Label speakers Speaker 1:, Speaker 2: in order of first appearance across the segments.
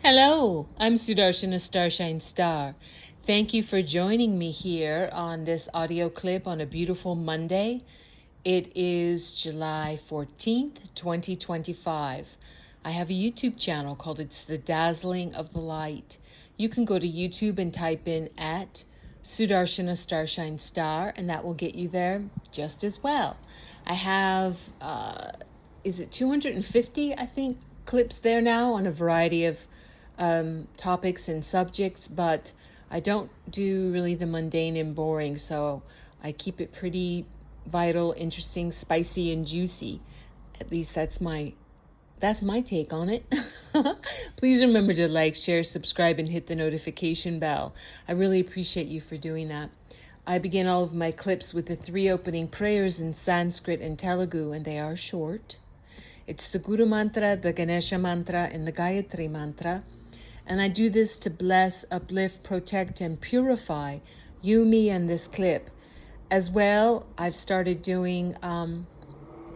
Speaker 1: Hello, I'm Sudarshana Starshine Star. Thank you for joining me here on this audio clip on a beautiful Monday. It is July 14th, 2025. I have a YouTube channel called It's the Dazzling of the Light. You can go to YouTube and type in at Sudarshana Starshine Star, and that will get you there just as well. I have, is it 250, I think, clips there now on a variety of topics and subjects, but I don't do really the mundane and boring, so I keep it pretty vital, interesting, spicy, and juicy. At least that's my take on it. Please remember to like, share, subscribe, and hit the notification bell. I really appreciate you for doing that. I begin all of my clips with the 3 opening prayers in Sanskrit and Telugu, and they are short. It's the Guru Mantra, the Ganesha Mantra, and the Gayatri Mantra. And I do this to bless, uplift, protect, and purify you, me, and this clip. As well, I've started doing,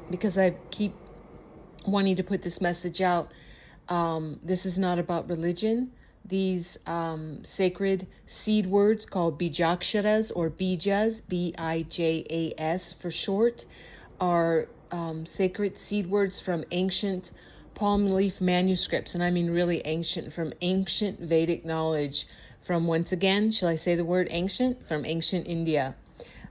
Speaker 1: because I keep wanting to put this message out, this is not about religion. These sacred seed words called bijaksharas or bijas, B-I-J-A-S for short, are sacred seed words from ancient palm leaf manuscripts, and I mean really ancient, from ancient Vedic knowledge, from, once again, shall I say the word ancient? From ancient India.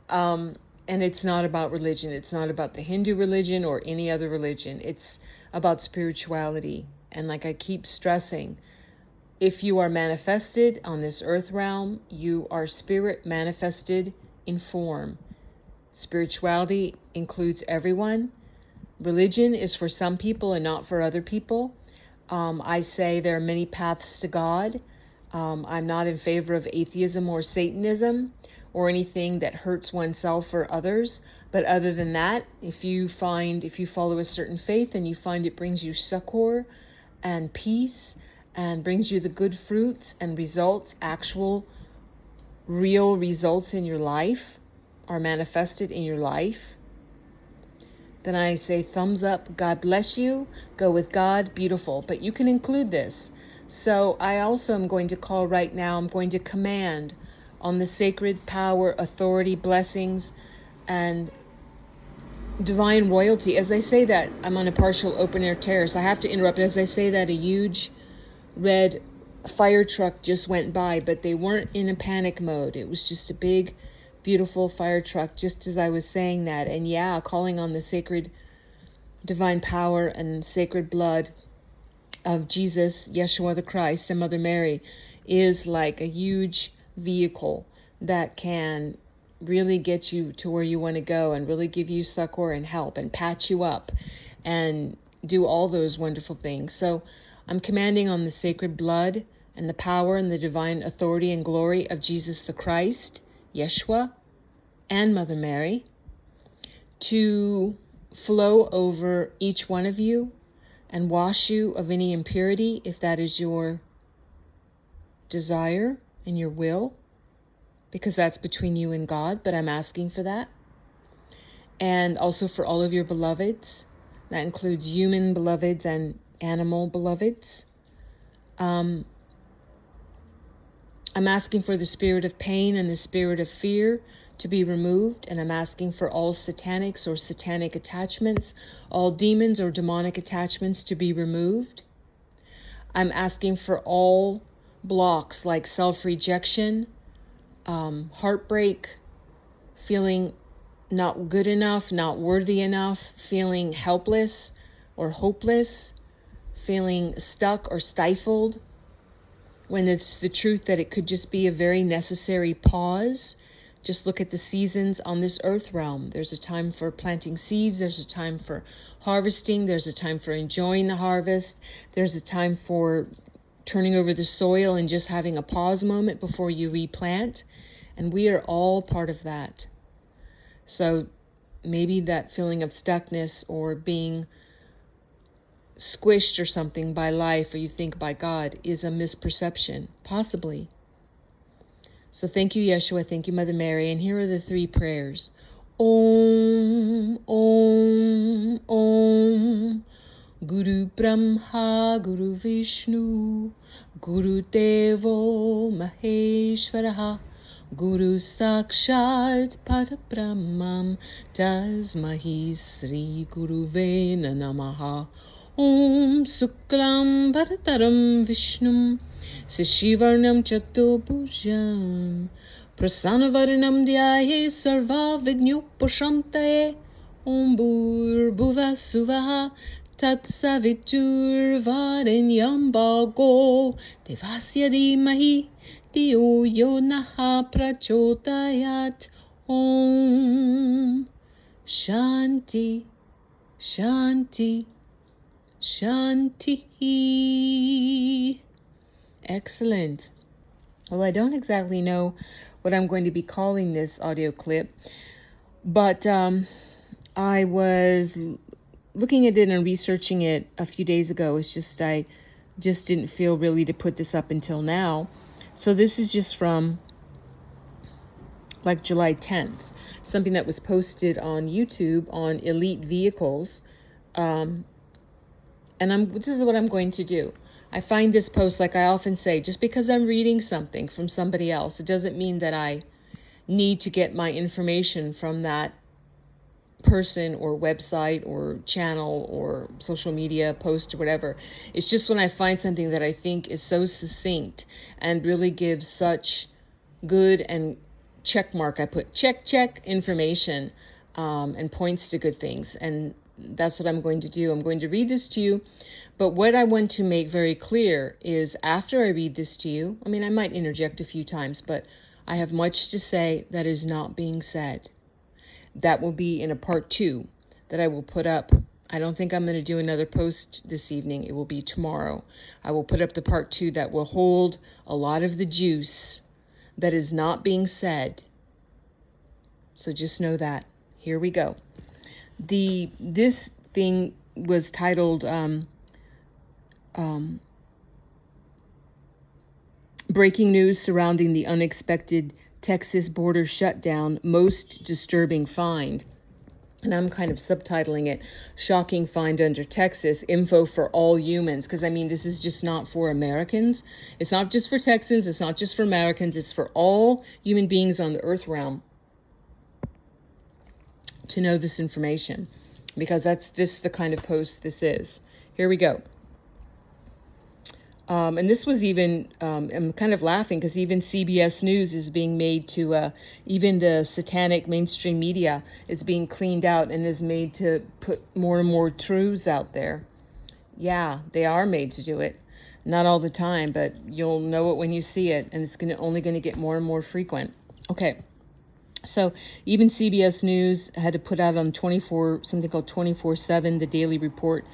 Speaker 1: And it's not about religion. It's not about the Hindu religion or any other religion. It's about spirituality. And like I keep stressing, if you are manifested on this earth realm, you are spirit manifested in form. Spirituality includes everyone. Religion is for some people and not for other people. I say there are many paths to God. I'm not in favor of atheism or Satanism or anything that hurts oneself or others. But other than that, if you follow a certain faith and you find it brings you succor and peace and brings you the good fruits and results, actual, real results in your life are manifested in your life, then I say thumbs up, God bless you, go with God, beautiful. But you can include this. So I also am going to call right now, I'm going to command on the sacred power, authority, blessings, and divine royalty. As I say that, I'm on a partial open air terrace. I have to interrupt. As I say that, a huge red fire truck just went by, but they weren't in a panic mode. It was just a big, beautiful fire truck just as I was saying that. And yeah, calling on the sacred divine power and sacred blood of Jesus, Yeshua the Christ, and Mother Mary is like a huge vehicle that can really get you to where you want to go and really give you succor and help and patch you up and do all those wonderful things. So I'm commanding on the sacred blood and the power and the divine authority and glory of Jesus the Christ, Yeshua, and Mother Mary to flow over each one of you and wash you of any impurity, if that is your desire and your will, because that's between you and God, but I'm asking for that. And also for all of your beloveds. That includes human beloveds and animal beloveds. I'm asking for the spirit of pain and the spirit of fear to be removed, and I'm asking for all satanics or satanic attachments, all demons or demonic attachments to be removed. I'm asking for all blocks like self-rejection, heartbreak, feeling not good enough, not worthy enough, feeling helpless or hopeless, feeling stuck or stifled, when it's the truth that it could just be a very necessary pause. Just look at the seasons on this earth realm. There's a time for planting seeds. There's a time for harvesting. There's a time for enjoying the harvest. There's a time for turning over the soil and just having a pause moment before you replant. And we are all part of that. So maybe that feeling of stuckness or being squished or something by life, or you think by God, is a misperception, possibly. So thank you, Yeshua. Thank you, Mother Mary. And here are the 3 prayers. Om, Om, Om. Guru Brahma Guru Vishnu Guru Devo Maheshwaraha Guru Sakshat Parabrahmam Tasmahi Sri Guruve Namaha Om Suklam Bharataram Vishnum Sashivarnam Chatobhujam Prasannavarnam Dhyaye Sarva Vignopashamtaye Om Bhurbuva Suvaha Tatsavitur Varenyam Bhago Devasya Dhimahi Diyo Yonaha Prachodayat Om Shanti Shanti Shanti. Excellent. Well, I don't exactly know what I'm going to be calling this audio clip, but I was looking at it and researching it a few days ago. It's just I just didn't feel really to put this up until now. So this is just from like July 10th, something that was posted on YouTube on Elite Vehicles. And this is what I'm going to do. I find this post, like I often say, just because I'm reading something from somebody else, it doesn't mean that I need to get my information from that person or website or channel or social media post or whatever. It's just when I find something that I think is so succinct and really gives such good and check mark, I put check information and points to good things. And that's what I'm going to do. I'm going to read this to you. But what I want to make very clear is after I read this to you, I mean, I might interject a few times, but I have much to say that is not being said. That will be in a part 2 that I will put up. I don't think I'm going to do another post this evening. It will be tomorrow. I will put up the part 2 that will hold a lot of the juice that is not being said. So just know that. Here we go. This thing was titled Breaking News Surrounding the Unexpected Texas Border Shutdown, Most Disturbing Find. And I'm kind of subtitling it, Shocking Find Under Texas, Info for All Humans. Because, I mean, this is just not for Americans. It's not just for Texans. It's not just for Americans. It's for all human beings on the earth realm to know this information. Because that's the kind of post this is. Here we go. And this was even, I'm kind of laughing because even CBS News is being made to, even the satanic mainstream media is being cleaned out and is made to put more and more truths out there. Yeah, they are made to do it. Not all the time, but you'll know it when you see it, and it's only going to get more and more frequent. Okay. So even CBS News had to put out on something called 24/7, the daily report.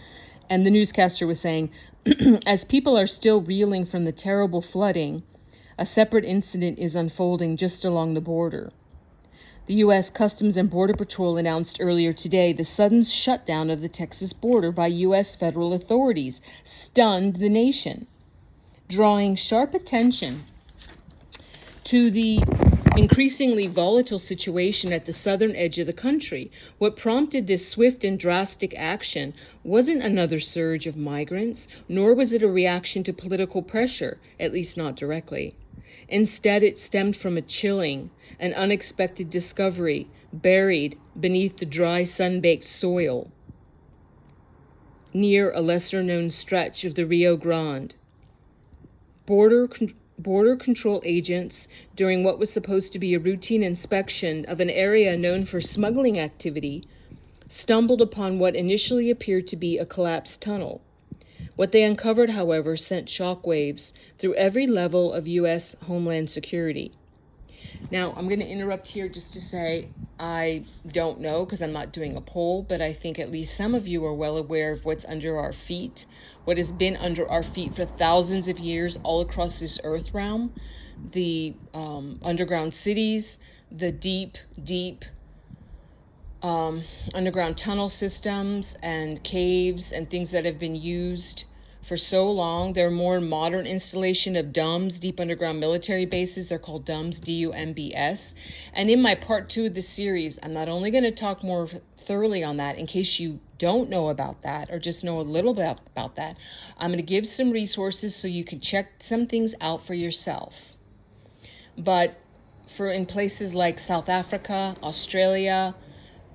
Speaker 1: And the newscaster was saying, as people are still reeling from the terrible flooding, a separate incident is unfolding just along the border. The U.S. Customs and Border Patrol announced earlier today the sudden shutdown of the Texas border by U.S. federal authorities stunned the nation, drawing sharp attention to the increasingly volatile situation at the southern edge of the country. What prompted this swift and drastic action wasn't another surge of migrants, nor was it a reaction to political pressure, at least not directly. Instead, it stemmed from a chilling, an unexpected discovery buried beneath the dry, sun-baked soil near a lesser-known stretch of the Rio Grande. Border control agents, during what was supposed to be a routine inspection of an area known for smuggling activity, stumbled upon what initially appeared to be a collapsed tunnel. What they uncovered, however, sent shockwaves through every level of U.S. Homeland Security. Now, I'm going to interrupt here just to say I don't know because I'm not doing a poll, but I think at least some of you are well aware of what's under our feet, what has been under our feet for thousands of years all across this earth realm, the underground cities, the deep underground tunnel systems and caves and things that have been used for so long. They're more modern installation of DUMBs, deep underground military bases. They're called DUMBs, DUMBS. And in my part 2 of the series, I'm not only going to talk more thoroughly on that in case you don't know about that or just know a little bit about that. I'm going to give some resources so you can check some things out for yourself. But for in places like South Africa, Australia,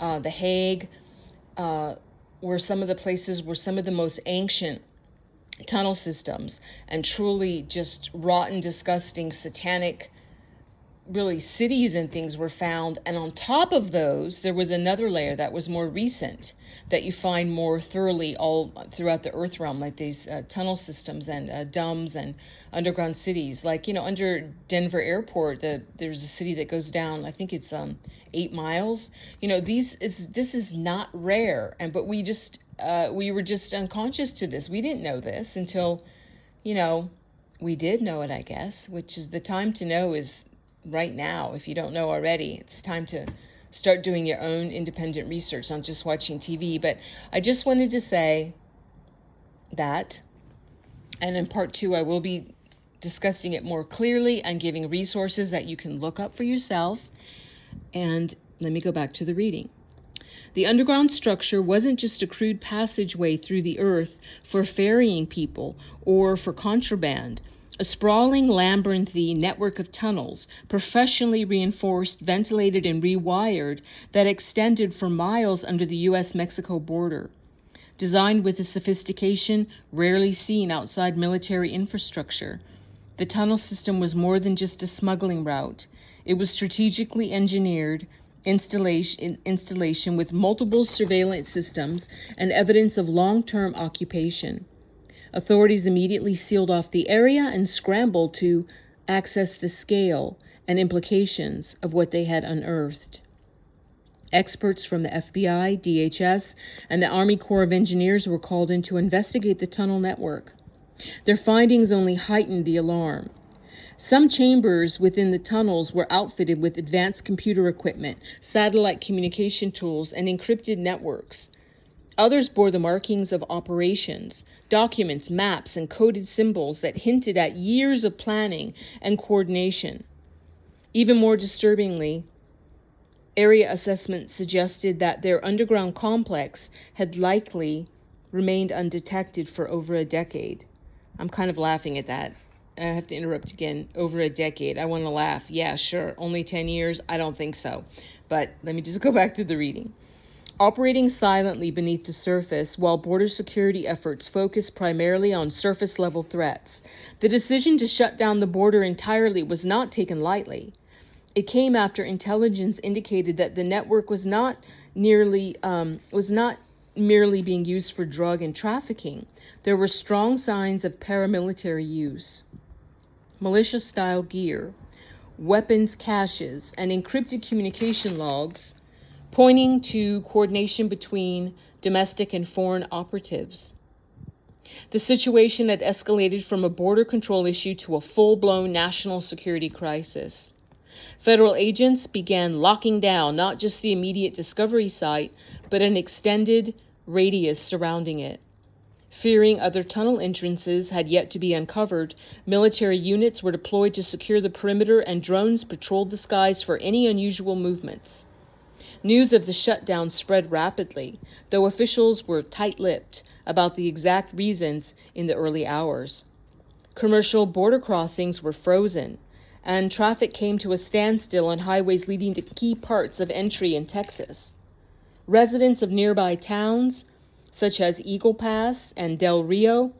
Speaker 1: The Hague, were some of the places where some of the most ancient tunnel systems and truly just rotten, disgusting, satanic, really cities and things were found. And on top of those, there was another layer that was more recent that you find more thoroughly all throughout the earth realm, like these tunnel systems and DUMBs and underground cities. Like, under Denver Airport, there's a city that goes down, I think it's 8 miles. This is not rare, but we were just unconscious to this. We didn't know this until, we did know it, I guess, which is the time to know is right now. If you don't know already, it's time to start doing your own independent research, not just watching TV. But I just wanted to say that, and in part 2, I will be discussing it more clearly and giving resources that you can look up for yourself. And let me go back to the reading. The underground structure wasn't just a crude passageway through the earth for ferrying people or for contraband. A sprawling, labyrinthy network of tunnels, professionally reinforced, ventilated, and rewired, that extended for miles under the U.S.-Mexico border. Designed with a sophistication rarely seen outside military infrastructure, the tunnel system was more than just a smuggling route. It was strategically engineered installation with multiple surveillance systems and evidence of long-term occupation. Authorities immediately sealed off the area and scrambled to access the scale and implications of what they had unearthed. Experts from the FBI, DHS, and the Army Corps of Engineers were called in to investigate the tunnel network. Their findings only heightened the alarm. Some chambers within the tunnels were outfitted with advanced computer equipment, satellite communication tools, and encrypted networks. Others bore the markings of operations, documents, maps, and coded symbols that hinted at years of planning and coordination. Even more disturbingly, area assessments suggested that their underground complex had likely remained undetected for over a decade. I'm kind of laughing at that. I have to interrupt again. Over a decade. I want to laugh. Yeah, sure. Only 10 years? I don't think so. But let me just go back to the reading. Operating silently beneath the surface while border security efforts focused primarily on surface-level threats, the decision to shut down the border entirely was not taken lightly. It came after intelligence indicated that the network was not merely being used for drug and trafficking. There were strong signs of paramilitary use. Militia-style gear, weapons caches, and encrypted communication logs pointing to coordination between domestic and foreign operatives. The situation had escalated from a border control issue to a full-blown national security crisis. Federal agents began locking down not just the immediate discovery site, but an extended radius surrounding it. Fearing other tunnel entrances had yet to be uncovered, military units were deployed to secure the perimeter and drones patrolled the skies for any unusual movements. News of the shutdown spread rapidly, though officials were tight-lipped about the exact reasons in the early hours. Commercial border crossings were frozen, and traffic came to a standstill on highways leading to key parts of entry in Texas. Residents of nearby towns, such as Eagle Pass and Del Rio,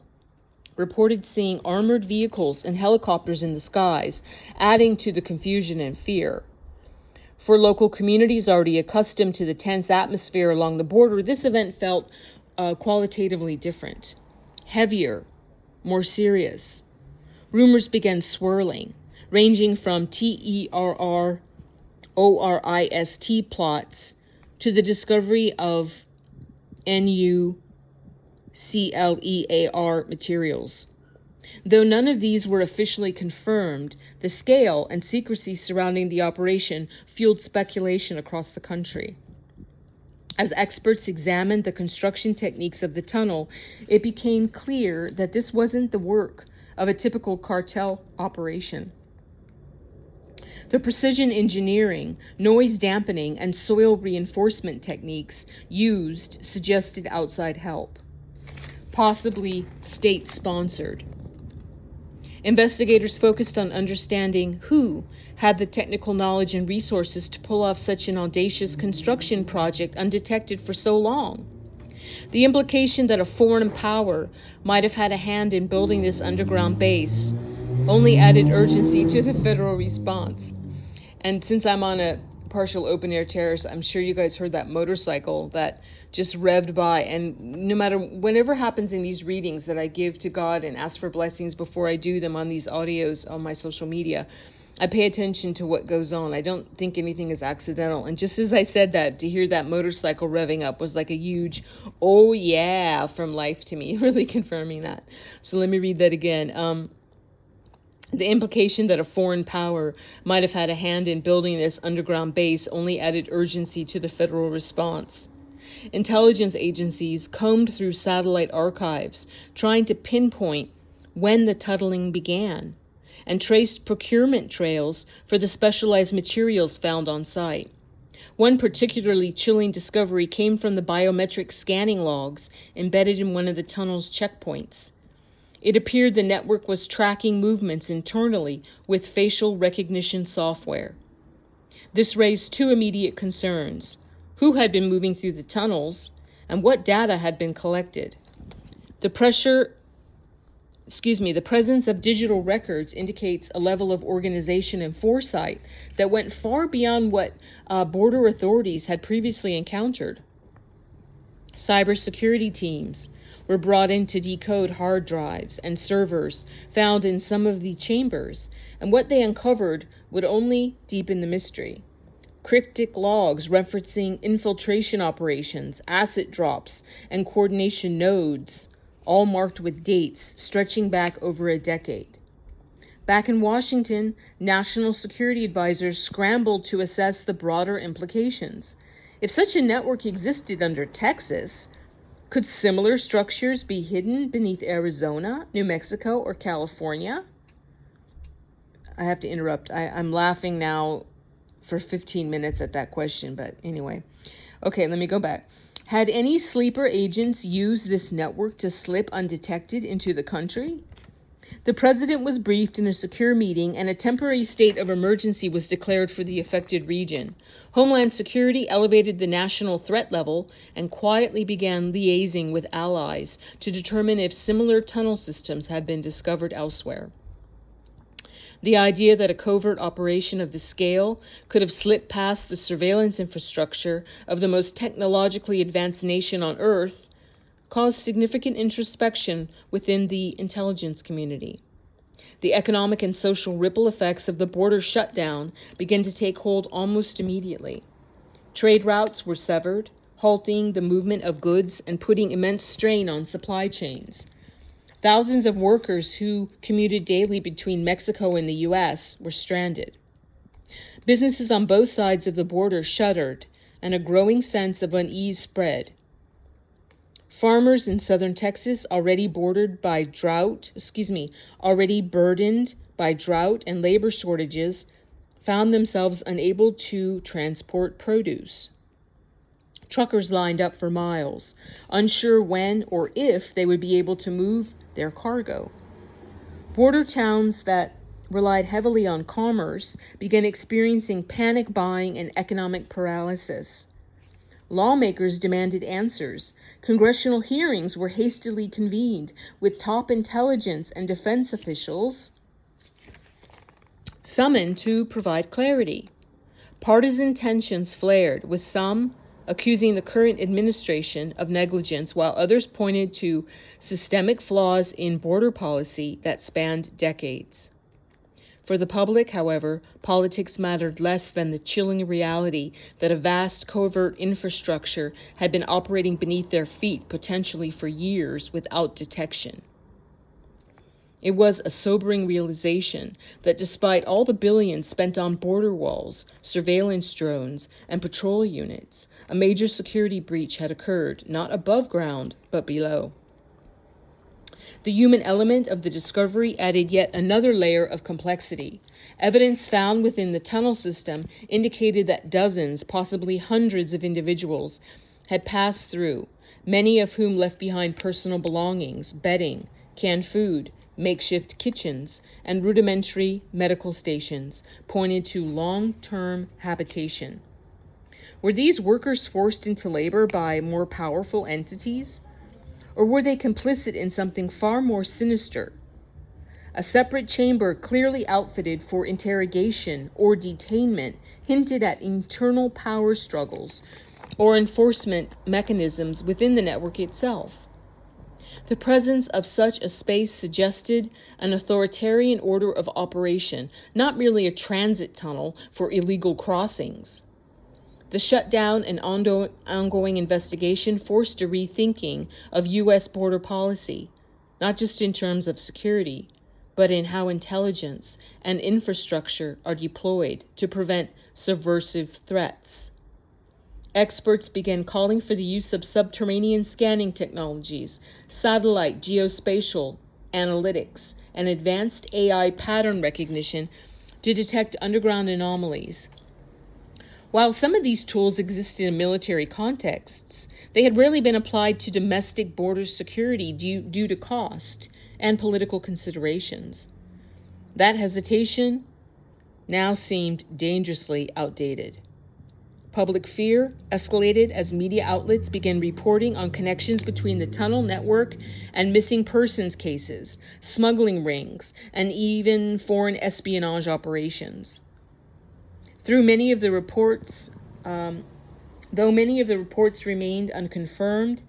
Speaker 1: reported seeing armored vehicles and helicopters in the skies, adding to the confusion and fear. For local communities already accustomed to the tense atmosphere along the border, this event felt qualitatively different, heavier, more serious. Rumors began swirling, ranging from TERRORIST plots to the discovery of NUCLEAR materials. Though none of these were officially confirmed, the scale and secrecy surrounding the operation fueled speculation across the country. As experts examined the construction techniques of the tunnel, it became clear that this wasn't the work of a typical cartel operation. The precision engineering, noise dampening, and soil reinforcement techniques used suggested outside help, possibly state-sponsored. Investigators focused on understanding who had the technical knowledge and resources to pull off such an audacious construction project undetected for so long. The implication that a foreign power might have had a hand in building this underground base only added urgency to the federal response. And since I'm on a partial open-air terrace, I'm sure you guys heard that motorcycle that just revved by. And no matter, whatever happens in these readings that I give to God and ask for blessings before I do them on these audios on my social media, I pay attention to what goes on. I don't think anything is accidental. And just as I said that, to hear that motorcycle revving up was like a huge, oh yeah, from life to me, really confirming that. So let me read that again. The implication that a foreign power might have had a hand in building this underground base only added urgency to the federal response. Intelligence agencies combed through satellite archives, trying to pinpoint when the tunneling began, and traced procurement trails for the specialized materials found on site. One particularly chilling discovery came from the biometric scanning logs embedded in one of the tunnel's checkpoints. It appeared the network was tracking movements internally with facial recognition software. This raised two immediate concerns: who had been moving through the tunnels, and what data had been collected. The presence of digital records indicates a level of organization and foresight that went far beyond what border authorities had previously encountered. Cybersecurity teams were brought in to decode hard drives and servers found in some of the chambers, and what they uncovered would only deepen the mystery. Cryptic logs referencing infiltration operations, asset drops, and coordination nodes, all marked with dates stretching back over a decade. Back in Washington, national security advisors scrambled to assess the broader implications. If such a network existed under Texas, could similar structures be hidden beneath Arizona, New Mexico, or California? I have to interrupt. I'm laughing now for 15 minutes at that question, but anyway. Okay, let me go back. Had any sleeper agents used this network to slip undetected into the country? The president was briefed in a secure meeting, and a temporary state of emergency was declared for the affected region. Homeland Security elevated the national threat level and quietly began liaising with allies to determine if similar tunnel systems had been discovered elsewhere. The idea that a covert operation of this scale could have slipped past the surveillance infrastructure of the most technologically advanced nation on Earth caused significant introspection within the intelligence community. The economic and social ripple effects of the border shutdown began to take hold almost immediately. Trade routes were severed, halting the movement of goods and putting immense strain on supply chains. Thousands of workers who commuted daily between Mexico and the U.S. were stranded. Businesses on both sides of the border shuttered, and a growing sense of unease spread. Farmers in southern Texas, already burdened by drought and labor shortages, found themselves unable to transport produce. Truckers lined up for miles, unsure when or if they would be able to move their cargo. Border towns that relied heavily on commerce began experiencing panic buying and economic paralysis. Lawmakers demanded answers. Congressional hearings were hastily convened, with top intelligence and defense officials summoned to provide clarity. Partisan tensions flared, with some accusing the current administration of negligence, while others pointed to systemic flaws in border policy that spanned decades. For the public, however, politics mattered less than the chilling reality that a vast covert infrastructure had been operating beneath their feet, potentially for years, without detection. It was a sobering realization that despite all the billions spent on border walls, surveillance drones, and patrol units, a major security breach had occurred, not above ground, but below. The human element of the discovery added yet another layer of complexity. Evidence found within the tunnel system indicated that dozens, possibly hundreds of individuals had passed through, many of whom left behind personal belongings, bedding, canned food, makeshift kitchens, and rudimentary medical stations, pointed to long-term habitation. Were these workers forced into labor by more powerful entities? Or were they complicit in something far more sinister? A separate chamber clearly outfitted for interrogation or detainment hinted at internal power struggles or enforcement mechanisms within the network itself. The presence of such a space suggested an authoritarian order of operation, not merely a transit tunnel for illegal crossings. The shutdown and ongoing investigation forced a rethinking of U.S. border policy, not just in terms of security, but in how intelligence and infrastructure are deployed to prevent subversive threats. Experts began calling for the use of subterranean scanning technologies, satellite geospatial analytics, and advanced AI pattern recognition to detect underground anomalies. While some of these tools existed in military contexts, they had rarely been applied to domestic border security due to cost and political considerations. That hesitation now seemed dangerously outdated. Public fear escalated as media outlets began reporting on connections between the tunnel network and missing persons cases, smuggling rings, and even foreign espionage operations. Though many of the reports remained unconfirmed,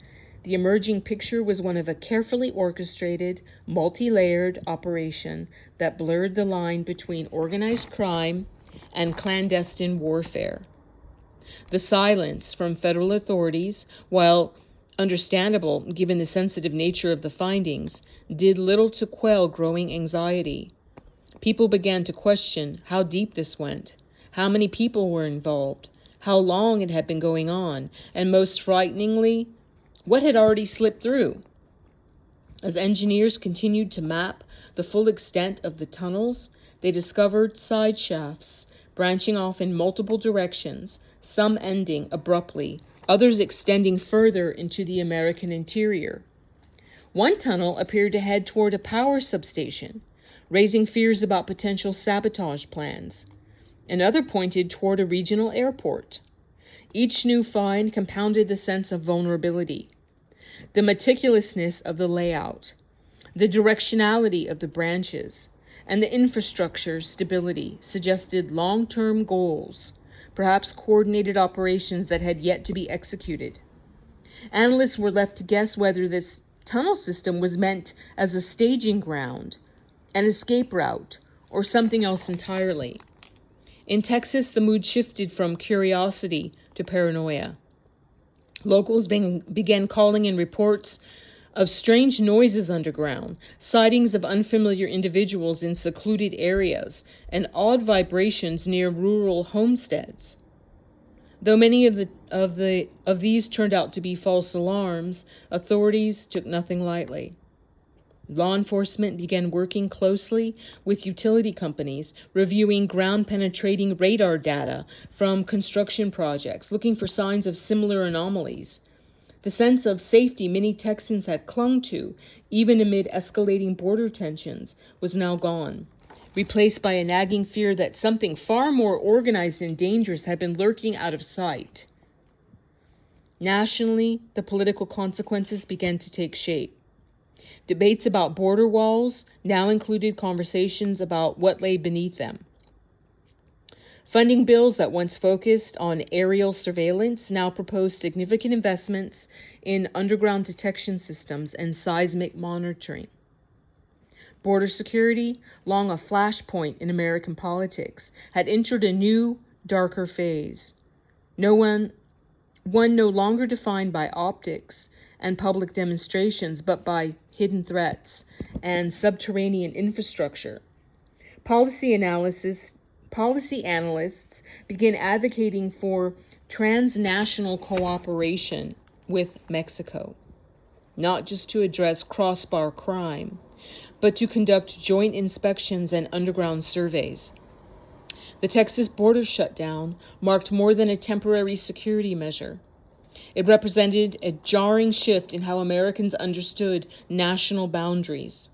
Speaker 1: the emerging picture was one of a carefully orchestrated, multi-layered operation that blurred the line between organized crime and clandestine warfare. The silence from federal authorities, while understandable given the sensitive nature of the findings, did little to quell growing anxiety. People began to question how deep this went, how many people were involved, how long it had been going on, and most frighteningly, what had already slipped through. As engineers continued to map the full extent of the tunnels, they discovered side shafts branching off in multiple directions, some ending abruptly, others extending further into the American interior. One tunnel appeared to head toward a power substation, raising fears about potential sabotage plans. Another pointed toward a regional airport. Each new find compounded the sense of vulnerability. The meticulousness of the layout, the directionality of the branches, and the infrastructure stability suggested long-term goals, perhaps coordinated operations that had yet to be executed. Analysts were left to guess whether this tunnel system was meant as a staging ground, an escape route, or something else entirely. In Texas, the mood shifted from curiosity to paranoia. Locals began calling in reports of strange noises underground, sightings of unfamiliar individuals in secluded areas, and odd vibrations near rural homesteads. Though many of these turned out to be false alarms, authorities took nothing lightly. Law enforcement began working closely with utility companies, reviewing ground-penetrating radar data from construction projects, looking for signs of similar anomalies. The sense of safety many Texans had clung to, even amid escalating border tensions, was now gone, replaced by a nagging fear that something far more organized and dangerous had been lurking out of sight. Nationally, the political consequences began to take shape. Debates about border walls now included conversations about what lay beneath them. Funding bills that once focused on aerial surveillance now proposed significant investments in underground detection systems and seismic monitoring. Border security, long a flashpoint in American politics, had entered a new, darker phase. One no longer defined by optics and public demonstrations, but by hidden threats, and subterranean infrastructure. Policy analysts began advocating for transnational cooperation with Mexico, not just to address cross-border crime, but to conduct joint inspections and underground surveys. The Texas border shutdown marked more than a temporary security measure. It represented a jarring shift in how Americans understood national boundaries.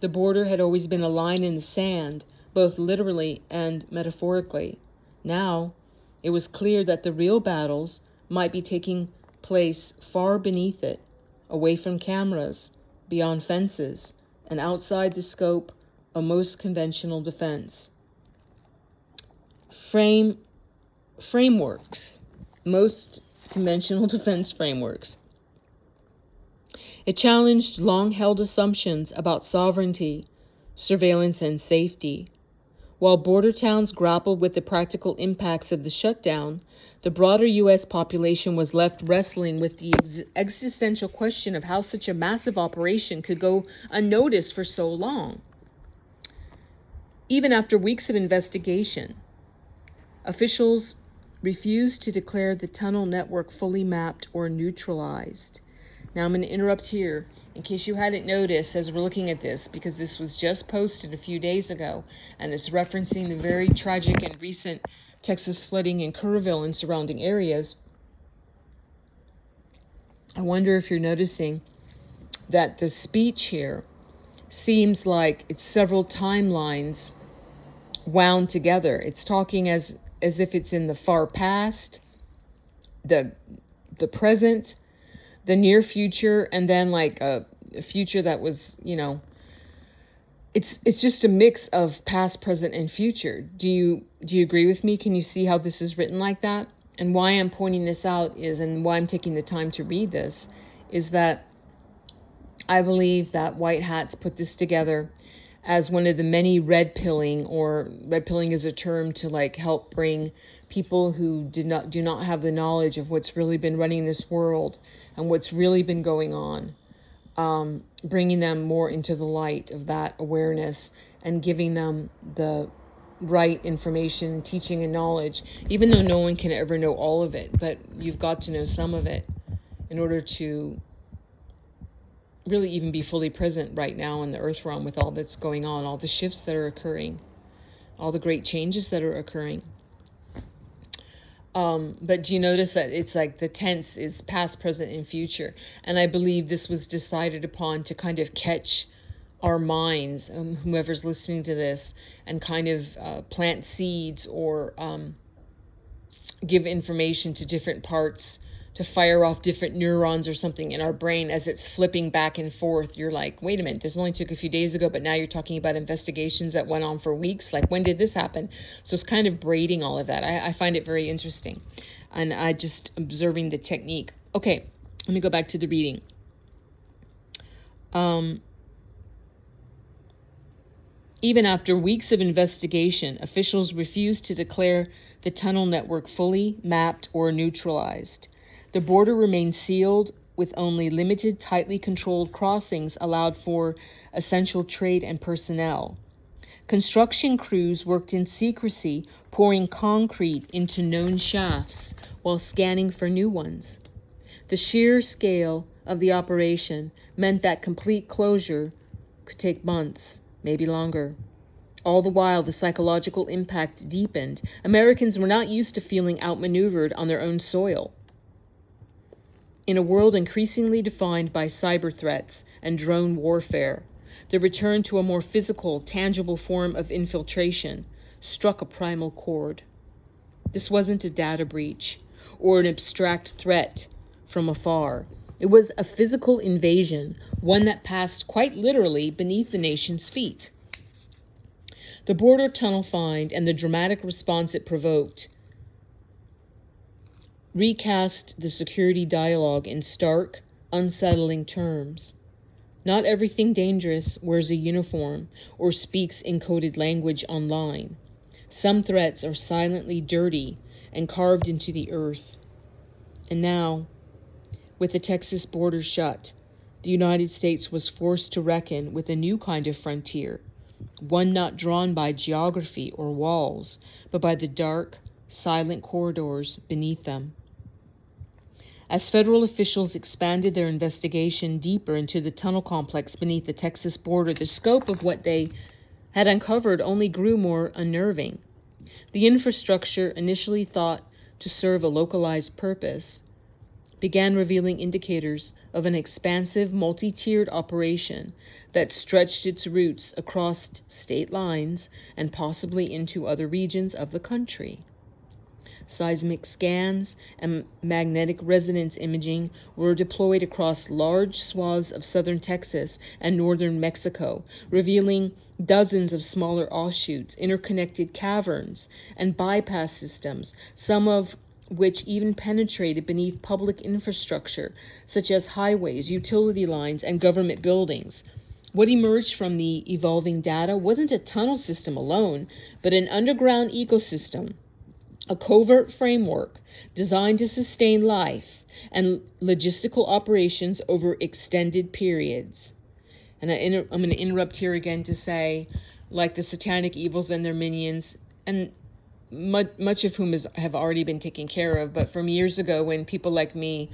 Speaker 1: The border had always been a line in the sand, both literally and metaphorically. Now, it was clear that the real battles might be taking place far beneath it, away from cameras, beyond fences, and outside the scope of most conventional defense. Frameworks. Most conventional defense frameworks. It challenged long-held assumptions about sovereignty, surveillance, and safety. While border towns grappled with the practical impacts of the shutdown, the broader U.S. population was left wrestling with the existential question of how such a massive operation could go unnoticed for so long. Even after weeks of investigation, officials refused to declare the tunnel network fully mapped or neutralized. Now I'm going to interrupt here in case you hadn't noticed as we're looking at this, because this was just posted a few days ago, and it's referencing the very tragic and recent Texas flooding in Kerrville and surrounding areas. I wonder if you're noticing that the speech here seems like it's several timelines wound together. It's talking as if it's in the far past, the present, the near future, and then like a future that was, it's just a mix of past, present, and future. Do you agree with me? Can you see how this is written like that? And why I'm pointing this out is, and why I'm taking the time to read this, is that I believe that white hats put this together as one of the many red pilling, or red pilling is a term to like help bring people who do not have the knowledge of what's really been running this world and what's really been going on, bringing them more into the light of that awareness and giving them the right information, teaching, and knowledge, even though no one can ever know all of it, but you've got to know some of it in order to really even be fully present right now in the earth realm with all that's going on, all the shifts that are occurring, all the great changes that are occurring. But do you notice that it's like the tense is past, present, and future? And I believe this was decided upon to kind of catch our minds, whoever's listening to this, and kind of plant seeds or give information to different parts, to fire off different neurons or something in our brain as it's flipping back and forth. You're like, wait a minute, this only took a few days ago, but now you're talking about investigations that went on for weeks. Like, when did this happen? So it's kind of braiding all of that. I find it very interesting. And I just observing the technique. Okay, let me go back to the reading. Even after weeks of investigation, officials refused to declare the tunnel network fully mapped or neutralized. The border remained sealed, with only limited, tightly controlled crossings allowed for essential trade and personnel. Construction crews worked in secrecy, pouring concrete into known shafts while scanning for new ones. The sheer scale of the operation meant that complete closure could take months, maybe longer. All the while, the psychological impact deepened. Americans were not used to feeling outmaneuvered on their own soil. In a world increasingly defined by cyber threats and drone warfare, the return to a more physical, tangible form of infiltration struck a primal chord. This wasn't a data breach or an abstract threat from afar. It was a physical invasion, one that passed quite literally beneath the nation's feet. The border tunnel find and the dramatic response it provoked recast the security dialogue in stark, unsettling terms. Not everything dangerous wears a uniform or speaks encoded language online. Some threats are silently dirty and carved into the earth. And now, with the Texas border shut, the United States was forced to reckon with a new kind of frontier, one not drawn by geography or walls, but by the dark, silent corridors beneath them. As federal officials expanded their investigation deeper into the tunnel complex beneath the Texas border, the scope of what they had uncovered only grew more unnerving. The infrastructure, initially thought to serve a localized purpose, began revealing indicators of an expansive, multi-tiered operation that stretched its roots across state lines and possibly into other regions of the country. Seismic scans and magnetic resonance imaging were deployed across large swaths of southern Texas and northern Mexico, revealing dozens of smaller offshoots, interconnected caverns, and bypass systems, some of which even penetrated beneath public infrastructure, such as highways, utility lines, and government buildings. What emerged from the evolving data wasn't a tunnel system alone, but an underground ecosystem, a covert framework designed to sustain life and logistical operations over extended periods. And I'm going to interrupt here again to say, like the satanic evils and their minions, and much of whom have already been taken care of, but from years ago when people like me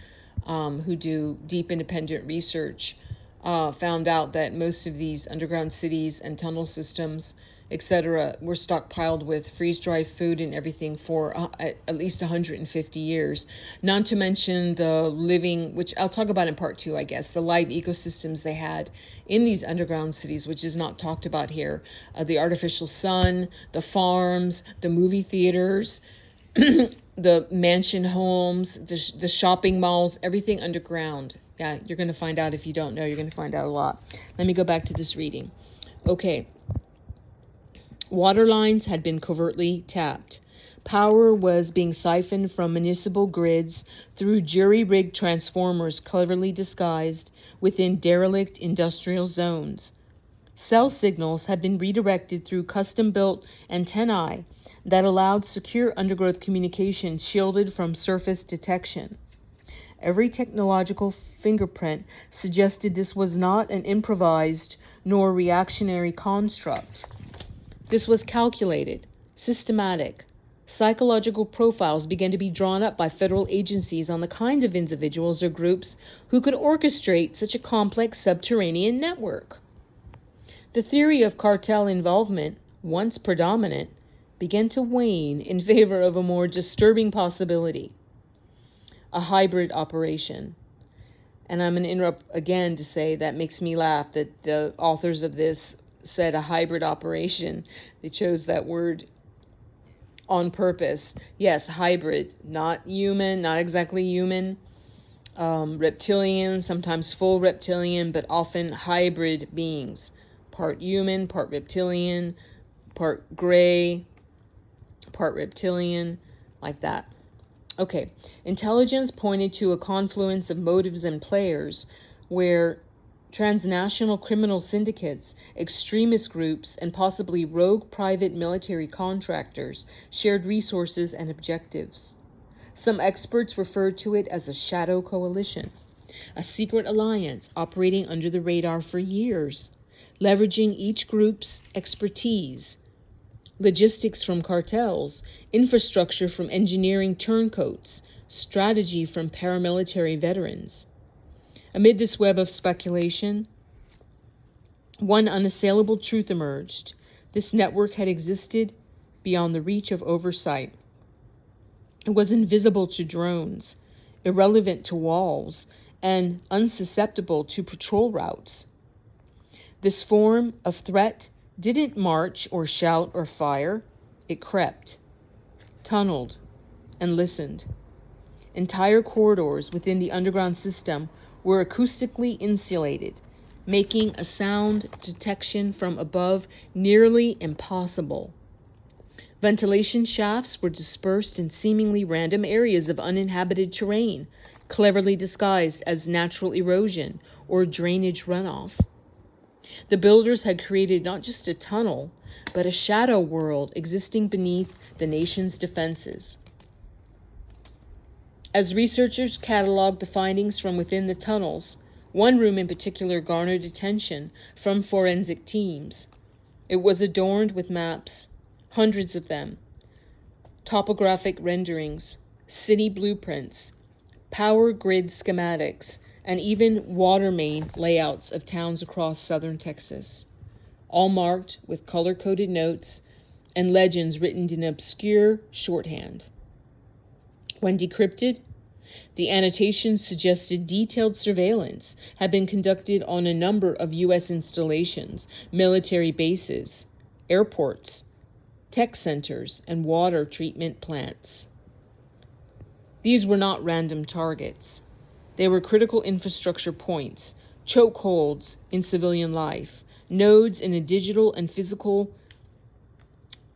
Speaker 1: who do deep independent research found out that most of these underground cities and tunnel systems, etc., were stockpiled with freeze-dried food and everything for at least 150 years. Not to mention the living, which I'll talk about in part 2, I guess, the live ecosystems they had in these underground cities, which is not talked about here. The artificial sun, the farms, the movie theaters, the mansion homes, the shopping malls, everything underground. Yeah, you're going to find out. If you don't know, you're going to find out a lot. Let me go back to this reading. Okay. Water lines had been covertly tapped. Power was being siphoned from municipal grids through jury-rigged transformers cleverly disguised within derelict industrial zones. Cell signals had been redirected through custom-built antennae that allowed secure undergrowth communication shielded from surface detection. Every technological fingerprint suggested this was not an improvised nor reactionary construct. This was calculated, systematic. Psychological profiles began to be drawn up by federal agencies on the kinds of individuals or groups who could orchestrate such a complex subterranean network. The theory of cartel involvement, once predominant, began to wane in favor of a more disturbing possibility: a hybrid operation. And I'm going to interrupt again to say that makes me laugh that the authors of this said a hybrid operation. They chose that word on purpose. Yes, hybrid, not human, not exactly human. Reptilian, sometimes full reptilian, but often hybrid beings. Part human, part reptilian, part gray, part reptilian, like that. Okay, intelligence pointed to a confluence of motives and players where transnational criminal syndicates, extremist groups, and possibly rogue private military contractors shared resources and objectives. Some experts referred to it as a shadow coalition, a secret alliance operating under the radar for years, leveraging each group's expertise, logistics from cartels, infrastructure from engineering turncoats, strategy from paramilitary veterans. Amid this web of speculation, one unassailable truth emerged. This network had existed beyond the reach of oversight. It was invisible to drones, irrelevant to walls, and unsusceptible to patrol routes. This form of threat didn't march or shout or fire. It crept, tunneled, and listened. Entire corridors within the underground system were acoustically insulated, making a sound detection from above nearly impossible. Ventilation shafts were dispersed in seemingly random areas of uninhabited terrain, cleverly disguised as natural erosion or drainage runoff. The builders had created not just a tunnel, but a shadow world existing beneath the nation's defenses. As researchers cataloged the findings from within the tunnels, One room in particular garnered attention from forensic teams. It was adorned with maps, hundreds of them, topographic renderings, city blueprints, power grid schematics, and even water main layouts of towns across southern Texas, all marked with color-coded notes and legends written in obscure shorthand. When decrypted, the annotations suggested detailed surveillance had been conducted on a number of U.S. installations, military bases, airports, tech centers, and water treatment plants. These were not random targets. They were critical infrastructure points, chokeholds in civilian life, nodes in a digital and physical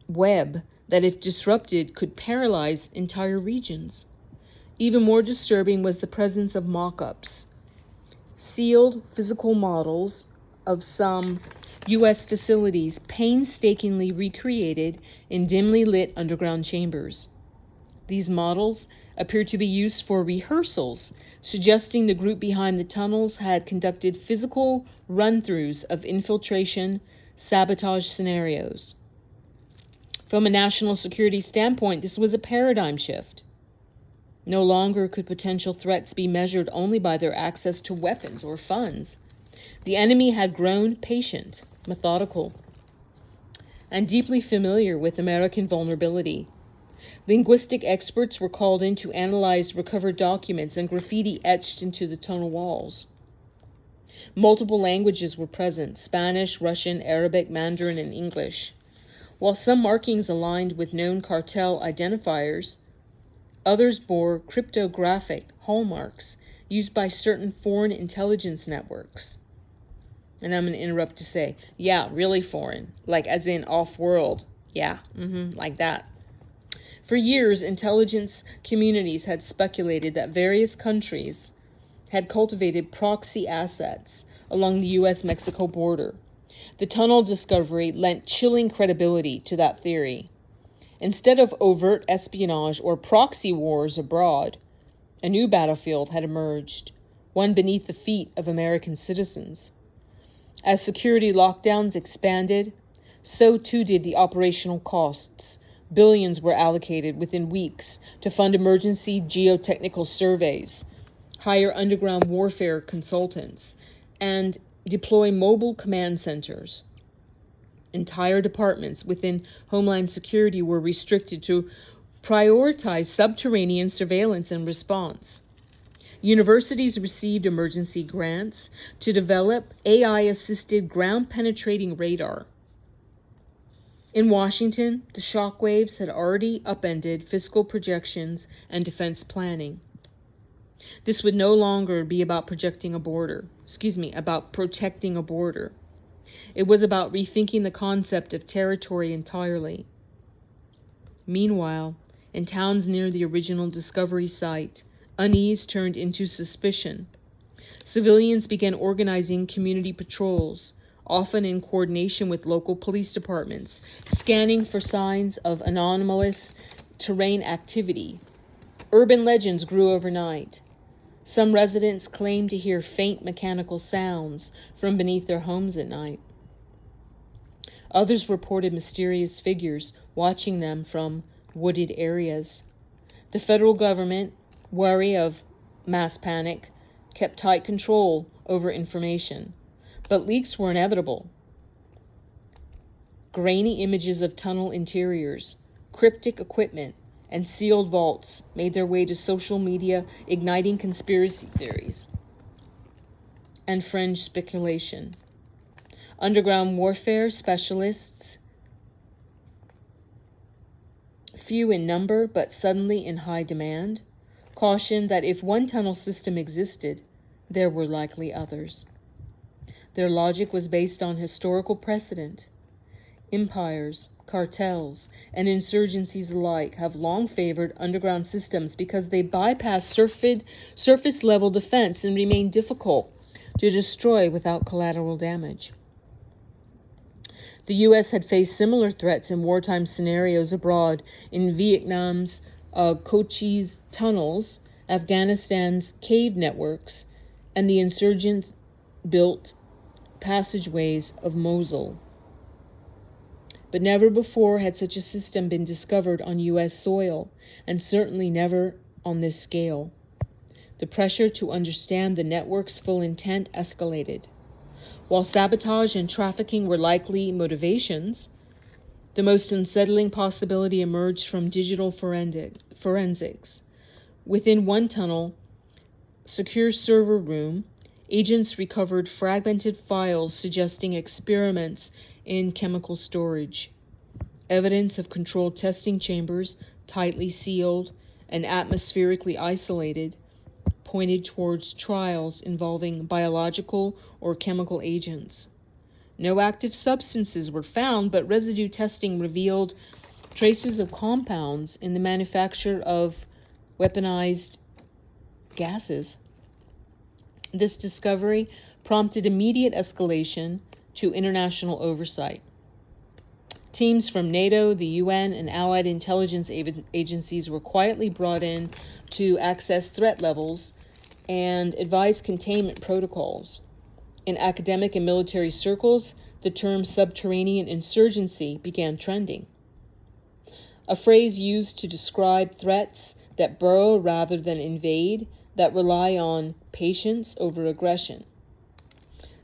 Speaker 1: web that, if disrupted, could paralyze entire regions. Even more disturbing was the presence of mock-ups, sealed physical models of some U.S. facilities painstakingly recreated in dimly lit underground chambers. These models appeared to be used for rehearsals, suggesting the group behind the tunnels had conducted physical run-throughs of infiltration, sabotage scenarios. From a national security standpoint, this was a paradigm shift. No longer could potential threats be measured only by their access to weapons or funds. The enemy had grown patient, methodical, and deeply familiar with American vulnerability. Linguistic experts were called in to analyze recovered documents and graffiti etched into the tunnel walls. Multiple languages were present: Spanish, Russian, Arabic, Mandarin, and English. While some markings aligned with known cartel identifiers, others bore cryptographic hallmarks used by certain foreign intelligence networks. And I'm going to interrupt to say, yeah, really foreign, like as in off-world. Yeah, like that. For years, intelligence communities had speculated that various countries had cultivated proxy assets along the U.S.-Mexico border. The tunnel discovery lent chilling credibility to that theory. Instead of overt espionage or proxy wars abroad, a new battlefield had emerged, one beneath the feet of American citizens. As security lockdowns expanded, so too did the operational costs. Billions were allocated within weeks to fund emergency geotechnical surveys, hire underground warfare consultants, and deploy mobile command centers. Entire departments within Homeland Security were restricted to prioritize subterranean surveillance and response. Universities received emergency grants to develop AI-assisted ground-penetrating radar. In Washington, the shockwaves had already upended fiscal projections and defense planning. This would no longer be about protecting a border. It was about rethinking the concept of territory entirely. Meanwhile, in towns near the original discovery site, unease turned into suspicion. Civilians began organizing community patrols, often in coordination with local police departments, scanning for signs of anomalous terrain activity. Urban legends grew overnight. Some residents claimed to hear faint mechanical sounds from beneath their homes at night. Others reported mysterious figures watching them from wooded areas. The federal government, wary of mass panic, kept tight control over information. But leaks were inevitable. Grainy images of tunnel interiors, cryptic equipment, and sealed vaults made their way to social media, igniting conspiracy theories and fringe speculation. Underground warfare specialists, few in number but suddenly in high demand, cautioned that if one tunnel system existed, there were likely others. Their logic was based on historical precedent. Empires, cartels, and insurgencies alike have long favored underground systems because they bypass surface-level defense and remain difficult to destroy without collateral damage. The U.S. had faced similar threats in wartime scenarios abroad in Vietnam's Cochise tunnels, Afghanistan's cave networks, and the insurgents built passageways of Mosul. But never before had such a system been discovered on U.S. soil, and certainly never on this scale. The pressure to understand the network's full intent escalated. While sabotage and trafficking were likely motivations, the most unsettling possibility emerged from digital forensics. Within one tunnel, secure server room, agents recovered fragmented files suggesting experiments in chemical storage. Evidence of controlled testing chambers, tightly sealed and atmospherically isolated, pointed towards trials involving biological or chemical agents. No active substances were found, but residue testing revealed traces of compounds in the manufacture of weaponized gases. This discovery prompted immediate escalation to international oversight. Teams from NATO, the UN, and allied intelligence agencies were quietly brought in to access threat levels and advise containment protocols. In academic and military circles, the term subterranean insurgency began trending, a phrase used to describe threats that burrow rather than invade, that rely on patience over aggression.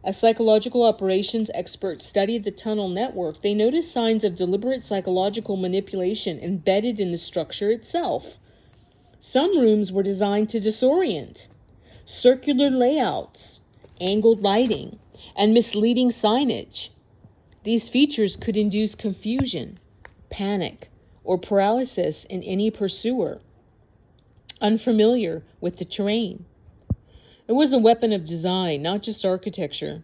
Speaker 1: As psychological operations experts studied the tunnel network, they noticed signs of deliberate psychological manipulation embedded in the structure itself. Some rooms were designed to disorient. Circular layouts, angled lighting, and misleading signage. These features could induce confusion, panic, or paralysis in any pursuer unfamiliar with the terrain. It was a weapon of design, not just architecture.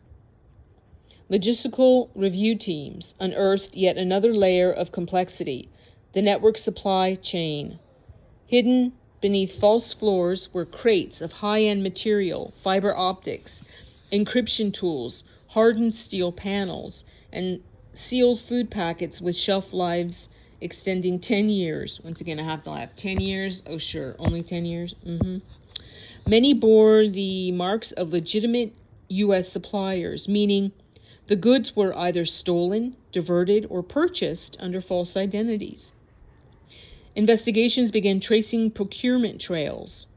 Speaker 1: Logistical review teams unearthed yet another layer of complexity, the network supply chain. Hidden beneath false floors were crates of high-end material, fiber optics, encryption tools, hardened steel panels, and sealed food packets with shelf lives extending 10 years. Once again, I have to laugh. 10 years? Oh, sure. Only 10 years? Many bore the marks of legitimate U.S. suppliers, meaning the goods were either stolen, diverted, or purchased under false identities. Investigations began tracing procurement trails,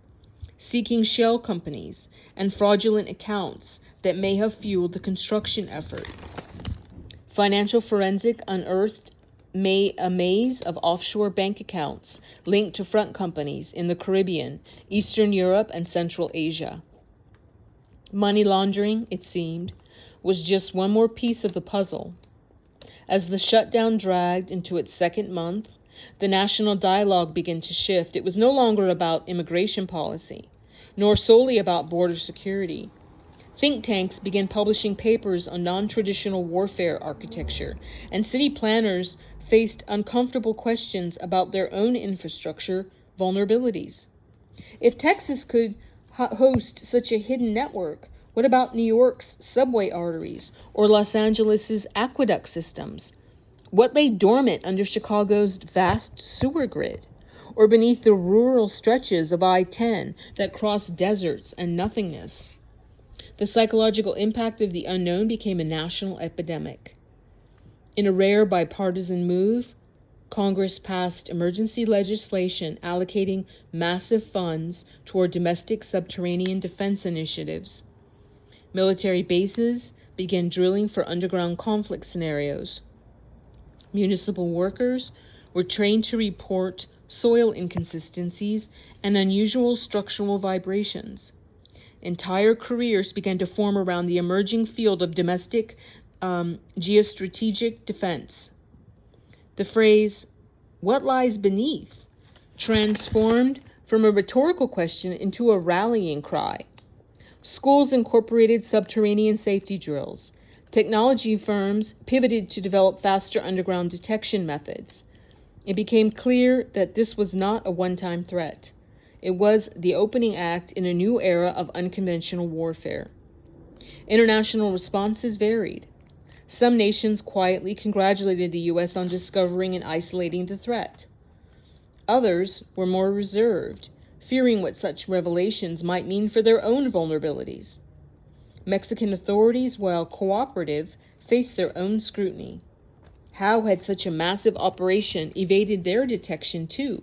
Speaker 1: seeking shell companies, and fraudulent accounts that may have fueled the construction effort. Financial forensic unearthed a maze of offshore bank accounts linked to front companies in the Caribbean, Eastern Europe, and Central Asia. Money laundering, it seemed, was just one more piece of the puzzle. As the shutdown dragged into its second month, the national dialogue began to shift. It was no longer about immigration policy, nor solely about border security. Think tanks began publishing papers on non-traditional warfare architecture, and city planners faced uncomfortable questions about their own infrastructure vulnerabilities. If Texas could host such a hidden network, what about New York's subway arteries or Los Angeles's aqueduct systems? What lay dormant under Chicago's vast sewer grid, or beneath the rural stretches of I-10 that cross deserts and nothingness? The psychological impact of the unknown became a national epidemic. In a rare bipartisan move, Congress passed emergency legislation allocating massive funds toward domestic subterranean defense initiatives. Military bases began drilling for underground conflict scenarios. Municipal workers were trained to report soil inconsistencies and unusual structural vibrations. Entire careers began to form around the emerging field of domestic geostrategic defense. The phrase, "What lies beneath?" transformed from a rhetorical question into a rallying cry. Schools incorporated subterranean safety drills. Technology firms pivoted to develop faster underground detection methods. It became clear that this was not a one-time threat. It was the opening act in a new era of unconventional warfare. International responses varied. Some nations quietly congratulated the U.S. on discovering and isolating the threat. Others were more reserved, fearing what such revelations might mean for their own vulnerabilities. Mexican authorities, while cooperative, faced their own scrutiny. How had such a massive operation evaded their detection too?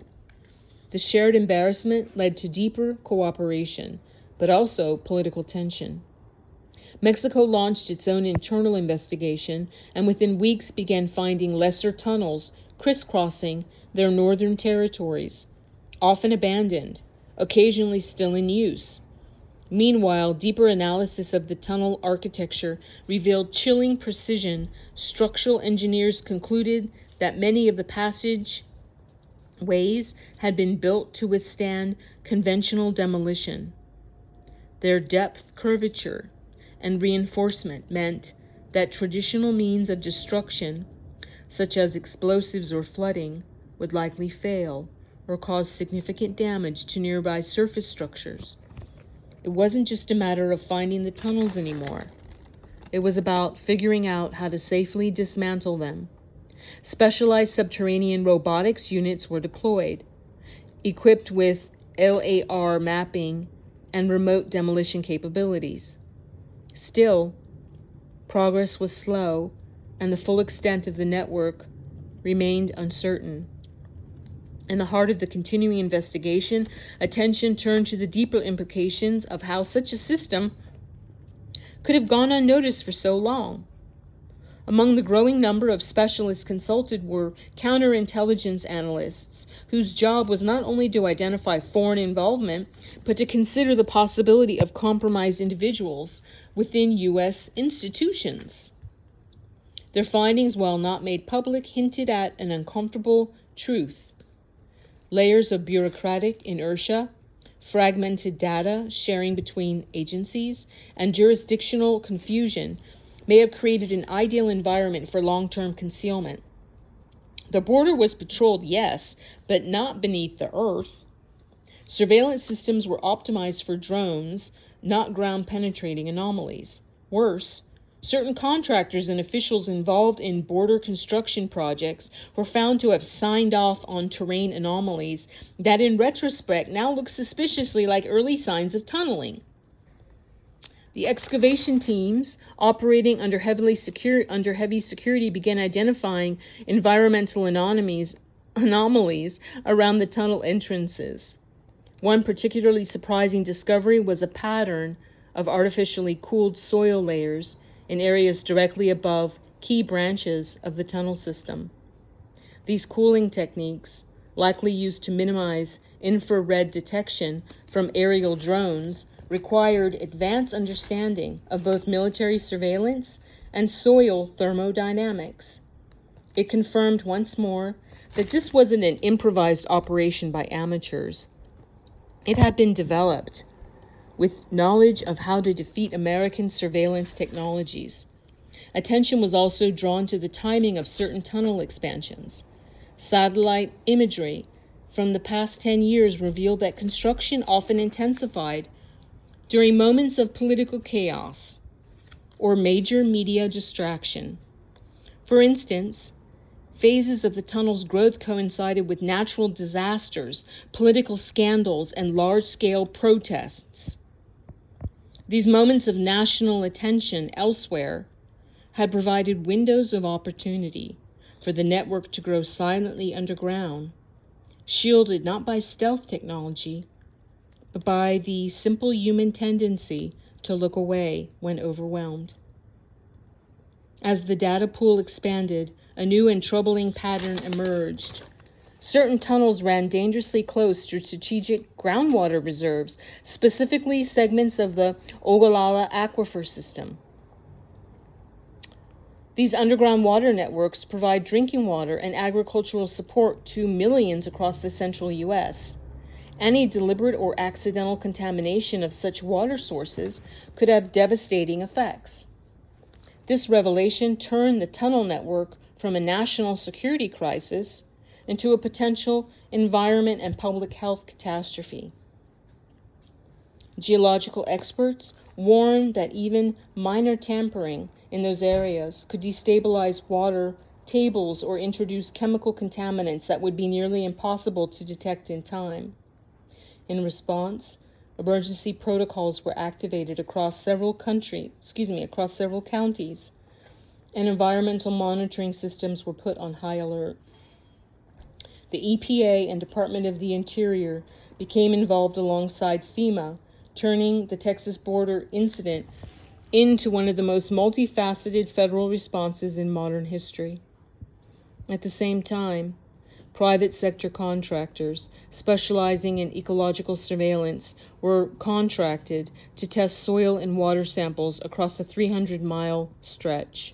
Speaker 1: The shared embarrassment led to deeper cooperation, but also political tension. Mexico launched its own internal investigation and within weeks began finding lesser tunnels crisscrossing their northern territories, often abandoned, occasionally still in use. Meanwhile, deeper analysis of the tunnel architecture revealed chilling precision. Structural engineers concluded that many of the passageways had been built to withstand conventional demolition. Their depth, curvature, and reinforcement meant that traditional means of destruction, such as explosives or flooding, would likely fail or cause significant damage to nearby surface structures. It wasn't just a matter of finding the tunnels anymore. It was about figuring out how to safely dismantle them. Specialized subterranean robotics units were deployed, equipped with LAR mapping and remote demolition capabilities. Still, progress was slow, and the full extent of the network remained uncertain. In the heart of the continuing investigation, attention turned to the deeper implications of how such a system could have gone unnoticed for so long. Among the growing number of specialists consulted were counterintelligence analysts, whose job was not only to identify foreign involvement, but to consider the possibility of compromised individuals within U.S. institutions. Their findings, while not made public, hinted at an uncomfortable truth. Layers of bureaucratic inertia, fragmented data sharing between agencies, and jurisdictional confusion may have created an ideal environment for long-term concealment. The border was patrolled, yes, but not beneath the earth. Surveillance systems were optimized for drones, not ground-penetrating anomalies. Worse, certain contractors and officials involved in border construction projects were found to have signed off on terrain anomalies that in retrospect now look suspiciously like early signs of tunneling. The excavation teams operating under heavy security began identifying environmental anomalies around the tunnel entrances. One particularly surprising discovery was a pattern of artificially cooled soil layers in areas directly above key branches of the tunnel system. These cooling techniques, likely used to minimize infrared detection from aerial drones, required advanced understanding of both military surveillance and soil thermodynamics. It confirmed once more that this wasn't an improvised operation by amateurs. It had been developed with knowledge of how to defeat American surveillance technologies. Attention was also drawn to the timing of certain tunnel expansions. Satellite imagery from the past 10 years revealed that construction often intensified during moments of political chaos or major media distraction. For instance, phases of the tunnel's growth coincided with natural disasters, political scandals, and large-scale protests. These moments of national attention elsewhere had provided windows of opportunity for the network to grow silently underground, shielded not by stealth technology, but by the simple human tendency to look away when overwhelmed. As the data pool expanded, a new and troubling pattern emerged. Certain tunnels ran dangerously close to strategic groundwater reserves, specifically segments of the Ogallala Aquifer system. These underground water networks provide drinking water and agricultural support to millions across the central U.S. Any deliberate or accidental contamination of such water sources could have devastating effects. This revelation turned the tunnel network from a national security crisis into a potential environment and public health catastrophe. Geological experts warned that even minor tampering in those areas could destabilize water tables or introduce chemical contaminants that would be nearly impossible to detect in time. In response, Emergency protocols were activated across several counties, and environmental monitoring systems were put on high alert. The EPA and Department of the Interior became involved alongside FEMA, turning the Texas border incident into one of the most multifaceted federal responses in modern history. At the same time, private sector contractors specializing in ecological surveillance were contracted to test soil and water samples across a 300-mile stretch.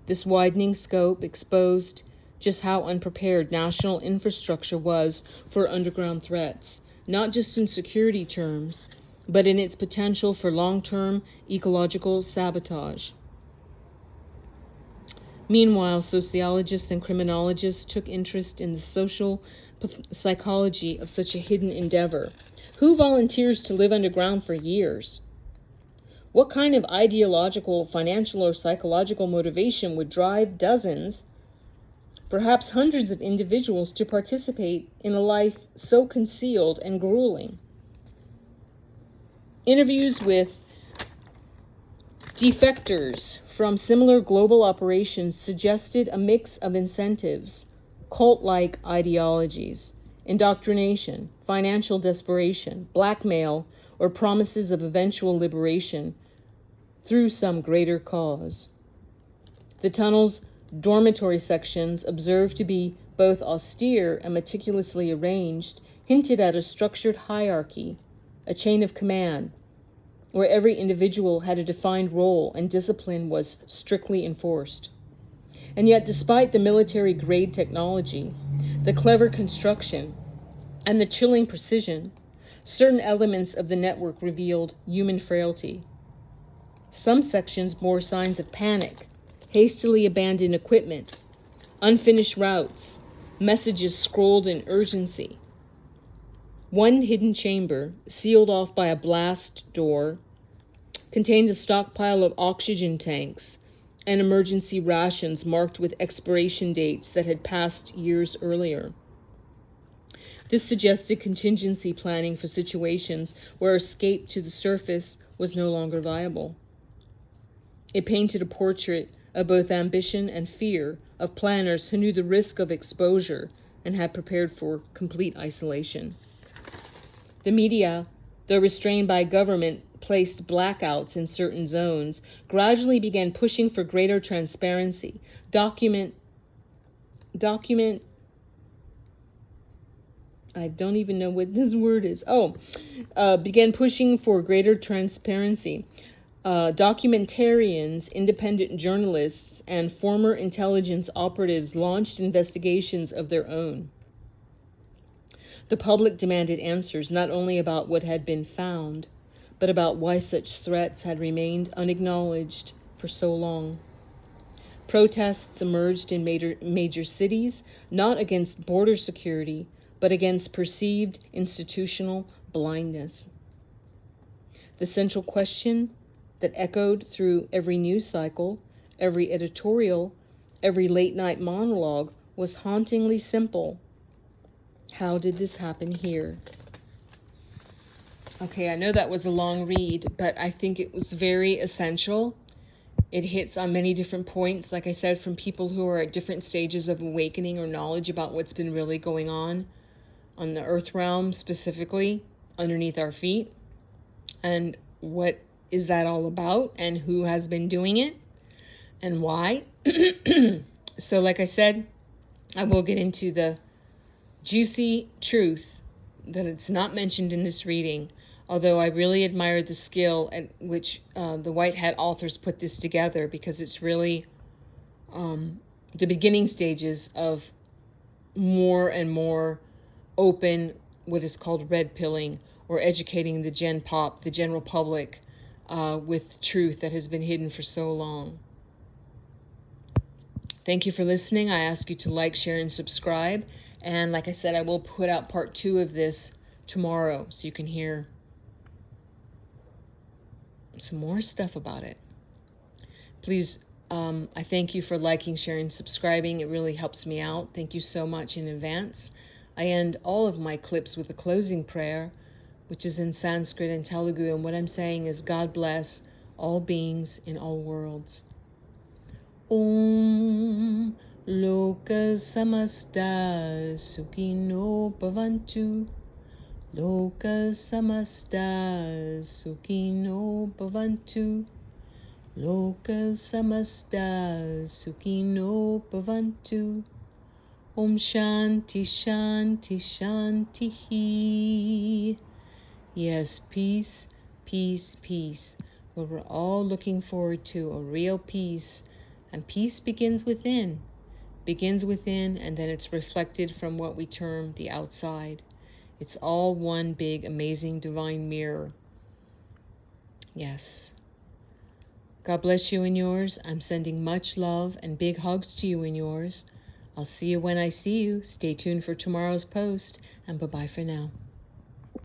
Speaker 1: This widening scope exposed just how unprepared national infrastructure was for underground threats, not just in security terms, but in its potential for long-term ecological sabotage. Meanwhile, sociologists and criminologists took interest in the social psychology of such a hidden endeavor. Who volunteers to live underground for years? What kind of ideological, financial, or psychological motivation would drive dozens, perhaps hundreds of individuals to participate in a life so concealed and grueling? Interviews with defectors from similar global operations suggested a mix of incentives, cult-like ideologies, indoctrination, financial desperation, blackmail, or promises of eventual liberation through some greater cause. The tunnel's dormitory sections, observed to be both austere and meticulously arranged, hinted at a structured hierarchy, a chain of command, where every individual had a defined role and discipline was strictly enforced. And yet, despite the military-grade technology, the clever construction, and the chilling precision, certain elements of the network revealed human frailty. Some sections bore signs of panic, hastily abandoned equipment, unfinished routes, messages scrolled in urgency. One hidden chamber, sealed off by a blast door, contained a stockpile of oxygen tanks and emergency rations marked with expiration dates that had passed years earlier. This suggested contingency planning for situations where escape to the surface was no longer viable. It painted a portrait of both ambition and fear of planners who knew the risk of exposure and had prepared for complete isolation. The media, though restrained by government, placed blackouts in certain zones, gradually began pushing for greater transparency. I don't even know what this word is. Began pushing for greater transparency. Documentarians, independent journalists, and former intelligence operatives launched investigations of their own. The public demanded answers not only about what had been found, but about why such threats had remained unacknowledged for so long. Protests emerged in major cities, not against border security, but against perceived institutional blindness. The central question that echoed through every news cycle, every editorial, every late-night monologue was hauntingly simple. How did this happen here? Okay, I know that was a long read, but I think it was very essential. It hits on many different points, like I said, from people who are at different stages of awakening or knowledge about what's been really going on the earth realm, specifically underneath our feet, and what is that all about, and who has been doing it, and why. So like I said, I will get into the juicy truth that it's not mentioned in this reading, although I really admire the skill at which the White Hat authors put this together, because it's really the beginning stages of more and more open, what is called red pilling, or educating the gen pop, the general public, with truth that has been hidden for so long. Thank you for listening. I ask you to like, share, and subscribe. And like I said, I will put out part 2 of this tomorrow, so you can hear some more stuff about it. Please, I thank you for liking, sharing, subscribing. It really helps me out. Thank you so much in advance. I end all of my clips with a closing prayer, which is in Sanskrit and Telugu. And what I'm saying is, God bless all beings in all worlds. Om Loka Samasta Sukhino Bhavantu. Loka Samasta Sukhino Bhavantu. Loka Samasta Sukhino Bhavantu. Om Shanti Shanti Shanti. Yes, peace, peace, peace. What we're all looking forward to, a real peace. And peace begins within, and then it's reflected from what we term the outside. It's all one big, amazing, divine mirror. Yes. God bless you and yours. I'm sending much love and big hugs to you and yours. I'll see you when I see you. Stay tuned for tomorrow's post, and bye-bye for now.